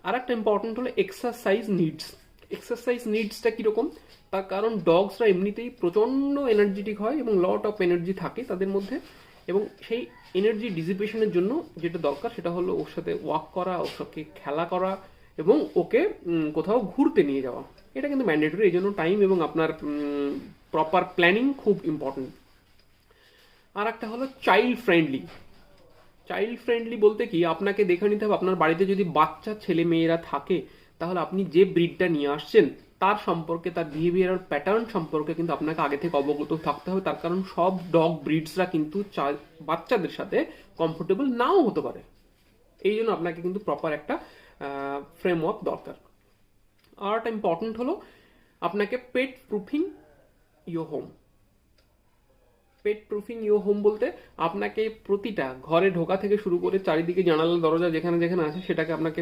আর একটা ইম্পর্টেন্ট হলো exercise needs. Exercise নিডসটা কীরকম, তার কারণ ডগসরা এমনিতেই প্রচণ্ড এনার্জেটিক হয় এবং লট অফ এনার্জি থাকে তাদের মধ্যে, এবং সেই এনার্জি ডিসিপেশনের জন্য যেটা দরকার সেটা হলো ওর সাথে ওয়াক করা, ওর সাথে খেলা করা এবং ওকে কোথাও ঘুরতে নিয়ে যাওয়া। এটা কিন্তু ম্যান্ডেটরি, এই জন্য টাইম এবং আপনার প্রপার প্ল্যানিং খুব ইম্পর্টেন্ট। আর একটা হলো চাইল্ড ফ্রেন্ডলি। চাইল্ড ফ্রেন্ডলি বলতে কি, আপনাকে দেখে নিতে হবে আপনার বাড়িতে যদি বাচ্চা ছেলে মেয়েরা থাকে, তাহলে আপনি যে ব্রিডটা নিয়ে আসছেন তার সম্পর্কে, তার বিহেভিয়ারাল প্যাটার্ন সম্পর্কে কিন্তু আপনাকে আগে থেকে অবগত থাকতে হবে। তার কারণ সব ডগ ব্রিডসরা কিন্তু বাচ্চাদের সাথে কমফোর্টেবল নাও হতে পারে। এই জন্য আপনাকে কিন্তু প্রপার একটা ফ্রেমওয়ার্ক দরকার। আর একটা ইম্পর্টেন্ট হলো আপনাকে pet proofing your home. Pet proofing your home বলতে আপনাকে প্রতিটা ঘরে ঢোকা থেকে শুরু করে চারিদিকে জানালা দরজা যেখানে যেখানে আছে সেটাকে আপনাকে